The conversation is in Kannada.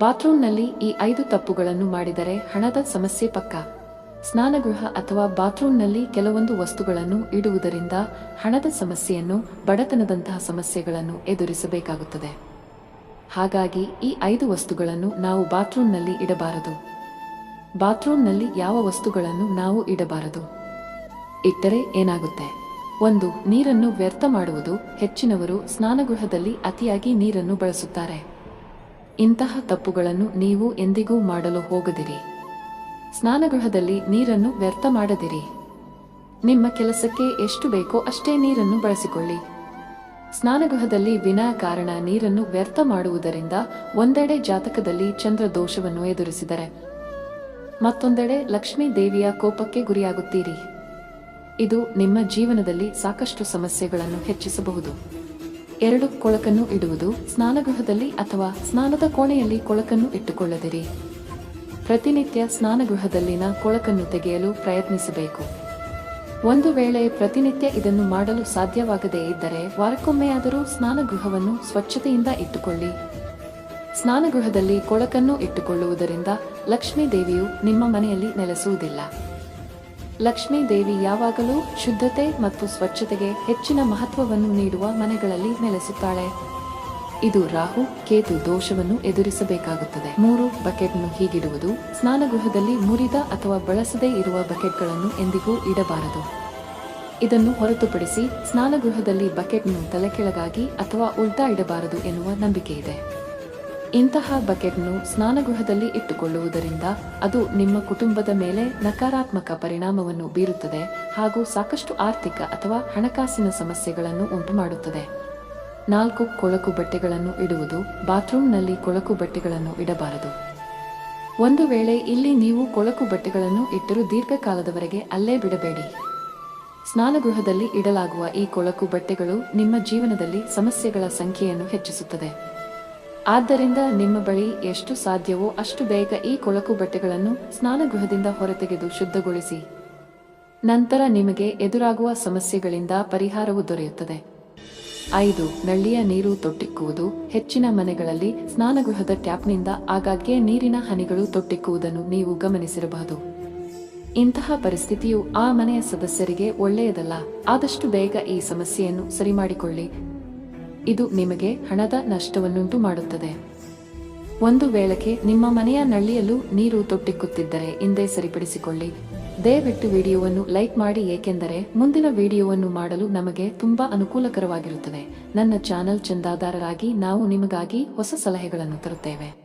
ಬಾತ್ರೂಂನಲ್ಲಿ ಈ 5 ತಪ್ಪುಗಳನ್ನು ಮಾಡಿದರೆ ಹಣದ ಸಮಸ್ಯೆ ಪಕ್ಕಾ. ಸ್ನಾನಗೃಹ ಅಥವಾ ಬಾತ್ರೂಂನಲ್ಲಿ ಕೆಲವೊಂದು ವಸ್ತುಗಳನ್ನು ಇಡುವುದರಿಂದ ಹಣದ ಸಮಸ್ಯೆಯನ್ನು, ಬಡತನದಂತಹ ಸಮಸ್ಯೆಗಳನ್ನು ಎದುರಿಸಬೇಕಾಗುತ್ತದೆ. ಹಾಗಾಗಿ ಈ 5 ವಸ್ತುಗಳನ್ನು ನಾವು ಬಾತ್ರೂಂನಲ್ಲಿ ಇಡಬಾರದು. ಬಾತ್ರೂಂನಲ್ಲಿ ಯಾವ ವಸ್ತುಗಳನ್ನು ನಾವು ಇಡಬಾರದು? ಇಟ್ಟರೆ ಏನಾಗುತ್ತೆ? 1. ನೀರನ್ನು ವ್ಯರ್ಥ ಮಾಡುವುದು. ಹೆಚ್ಚಿನವರು ಸ್ನಾನಗೃಹದಲ್ಲಿ ಅತಿಯಾಗಿ ನೀರನ್ನು ಬಳಸುತ್ತಾರೆ. ಇಂತಹ ತಪ್ಪುಗಳನ್ನು ನೀವು ಎಂದಿಗೂ ಮಾಡಲು ಹೋಗದಿರಿ. ಸ್ನಾನಗೃಹದಲ್ಲಿ ನೀರನ್ನು ವ್ಯರ್ಥ ಮಾಡದಿರಿ. ನಿಮ್ಮ ಕೆಲಸಕ್ಕೆ ಎಷ್ಟು ಬೇಕೋ ಅಷ್ಟೇ ನೀರನ್ನು ಬಳಸಿಕೊಳ್ಳಿ. ಸ್ನಾನಗೃಹದಲ್ಲಿ ವಿನಾಕಾರಣ ನೀರನ್ನು ವ್ಯರ್ಥ ಮಾಡುವುದರಿಂದ ಒಂದೆಡೆ ಜಾತಕದಲ್ಲಿ ಚಂದ್ರ ದೋಷವನ್ನು ಎದುರಿಸಿದರೆ, ಮತ್ತೊಂದೆಡೆ ಲಕ್ಷ್ಮೀ ದೇವಿಯ ಕೋಪಕ್ಕೆ ಗುರಿಯಾಗುತ್ತೀರಿ. ಇದು ನಿಮ್ಮ ಜೀವನದಲ್ಲಿ ಸಾಕಷ್ಟು ಸಮಸ್ಯೆಗಳನ್ನು ಹೆಚ್ಚಿಸಬಹುದು. 2. ಕೊಳಕನ್ನು ಇಡುವುದು. ಸ್ನಾನಗೃಹದಲ್ಲಿ ಅಥವಾ ಸ್ನಾನದ ಕೋಣೆಯಲ್ಲಿ ಕೊಳಕನ್ನು ಇಟ್ಟುಕೊಳ್ಳದಿರಿ. ಪ್ರತಿನಿತ್ಯ ಸ್ನಾನಗೃಹದಲ್ಲಿನ ಕೊಳಕನ್ನು ತೆಗೆಯಲು ಪ್ರಯತ್ನಿಸಬೇಕು. ಒಂದು ವೇಳೆ ಪ್ರತಿನಿತ್ಯ ಇದನ್ನು ಮಾಡಲು ಸಾಧ್ಯವಾಗದೇ ಇದ್ದರೆ ವಾರಕ್ಕೊಮ್ಮೆಯಾದರೂ ಸ್ನಾನಗೃಹವನ್ನು ಸ್ವಚ್ಛತೆಯಿಂದ ಇಟ್ಟುಕೊಳ್ಳಿ. ಸ್ನಾನಗೃಹದಲ್ಲಿ ಕೊಳಕನ್ನು ಇಟ್ಟುಕೊಳ್ಳುವುದರಿಂದ ಲಕ್ಷ್ಮೀ ದೇವಿಯು ನಿಮ್ಮ ಮನೆಯಲ್ಲಿ ನೆಲೆಸುವುದಿಲ್ಲ. ಲಕ್ಷ್ಮೀ ದೇವಿ ಯಾವಾಗಲೂ ಶುದ್ಧತೆ ಮತ್ತು ಸ್ವಚ್ಛತೆಗೆ ಹೆಚ್ಚಿನ ಮಹತ್ವವನ್ನು ನೀಡುವ ಮನೆಗಳಲ್ಲಿ ನೆಲೆಸುತ್ತಾಳೆ. ಇದು ರಾಹು ಕೇತು ದೋಷವನ್ನು ಎದುರಿಸಬೇಕಾಗುತ್ತದೆ. 3. ಬಕೆಟ್ನ್ನು ಹೀಗಿಡುವುದು. ಸ್ನಾನಗೃಹದಲ್ಲಿ ಮುರಿದ ಅಥವಾ ಬಳಸದೇ ಇರುವ ಬಕೆಟ್ಗಳನ್ನು ಎಂದಿಗೂ ಇಡಬಾರದು. ಇದನ್ನು ಹೊರತುಪಡಿಸಿ ಸ್ನಾನಗೃಹದಲ್ಲಿ ಬಕೆಟ್ನ್ನು ತಲೆಕೆಳಗಾಗಿ ಅಥವಾ ಉಲ್ಟಾ ಇಡಬಾರದು ಎನ್ನುವ ನಂಬಿಕೆಯಿದೆ. ಇಂತಹ ಬಕೆಟ್ನ್ನು ಸ್ನಾನಗೃಹದಲ್ಲಿ ಇಟ್ಟುಕೊಳ್ಳುವುದರಿಂದ ಅದು ನಿಮ್ಮ ಕುಟುಂಬದ ಮೇಲೆ ನಕಾರಾತ್ಮಕ ಪರಿಣಾಮವನ್ನು ಬೀರುತ್ತದೆ ಹಾಗೂ ಸಾಕಷ್ಟು ಆರ್ಥಿಕ ಅಥವಾ ಹಣಕಾಸಿನ ಸಮಸ್ಯೆಗಳನ್ನು ಉಂಟುಮಾಡುತ್ತದೆ. 4. ಕೊಳಕು ಬಟ್ಟೆಗಳನ್ನು ಇಡುವುದು. ಬಾತ್ರೂಂನಲ್ಲಿ ಕೊಳಕು ಬಟ್ಟೆಗಳನ್ನು ಇಡಬಾರದು. ಒಂದು ವೇಳೆ ಇಲ್ಲಿ ನೀವು ಕೊಳಕು ಬಟ್ಟೆಗಳನ್ನು ಇಟ್ಟರೂ ದೀರ್ಘಕಾಲದವರೆಗೆ ಅಲ್ಲೇ ಬಿಡಬೇಡಿ. ಸ್ನಾನಗೃಹದಲ್ಲಿ ಇಡಲಾಗುವ ಈ ಕೊಳಕು ಬಟ್ಟೆಗಳು ನಿಮ್ಮ ಜೀವನದಲ್ಲಿ ಸಮಸ್ಯೆಗಳ ಸಂಖ್ಯೆಯನ್ನು ಹೆಚ್ಚಿಸುತ್ತದೆ. ಆದ್ದರಿಂದ ನಿಮ್ಮ ಬಳಿ ಎಷ್ಟು ಸಾಧ್ಯವೋ ಅಷ್ಟು ಬೇಗ ಈ ಕೊಳಕು ಬಟ್ಟೆಗಳನ್ನು ಸ್ನಾನಗೃಹದಿಂದ ಹೊರತೆಗೆದು ಶುದ್ಧಗೊಳಿಸಿ. ನಂತರ ನಿಮಗೆ ಎದುರಾಗುವ ಸಮಸ್ಯೆಗಳಿಂದ ಪರಿಹಾರವು ದೊರೆಯುತ್ತದೆ. 5. ನಳ್ಳಿಯ ನೀರು ತೊಟ್ಟಿಕ್ಕುವುದು. ಹೆಚ್ಚಿನ ಮನೆಗಳಲ್ಲಿ ಸ್ನಾನಗೃಹದ ಟ್ಯಾಪ್ನಿಂದ ಆಗಾಗ್ಗೆ ನೀರಿನ ಹನಿಗಳು ತೊಟ್ಟಿಕ್ಕುವುದನ್ನು ನೀವು ಗಮನಿಸಿರಬಹುದು. ಇಂತಹ ಪರಿಸ್ಥಿತಿಯು ಆ ಮನೆಯ ಸದಸ್ಯರಿಗೆ ಒಳ್ಳೆಯದಲ್ಲ. ಆದಷ್ಟು ಬೇಗ ಈ ಸಮಸ್ಯೆಯನ್ನು ಸರಿಮಾಡಿಕೊಳ್ಳಿ. ಇದು ನಿಮಗೆ ಹಣದ ನಷ್ಟವನ್ನುಂಟು ಮಾಡುತ್ತದೆ. ಒಂದು ವೇಳೆಗೆ ನಿಮ್ಮ ಮನೆಯ ನಳ್ಳಿಯಲ್ಲೂ ನೀರು ತೊಟ್ಟಿಕ್ಕುತ್ತಿದ್ದರೆ ಇಂದೇ ಸರಿಪಡಿಸಿಕೊಳ್ಳಿ. ದಯವಿಟ್ಟು ವಿಡಿಯೋವನ್ನು ಲೈಕ್ ಮಾಡಿ, ಏಕೆಂದರೆ ಮುಂದಿನ ವಿಡಿಯೋವನ್ನು ಮಾಡಲು ನಮಗೆ ತುಂಬಾ ಅನುಕೂಲಕರವಾಗಿರುತ್ತದೆ. ನನ್ನ ಚಾನೆಲ್ ಚಂದಾದಾರರಾಗಿ ನಾವು ನಿಮಗಾಗಿ ಹೊಸ ಸಲಹೆಗಳನ್ನು ತರುತ್ತೇವೆ.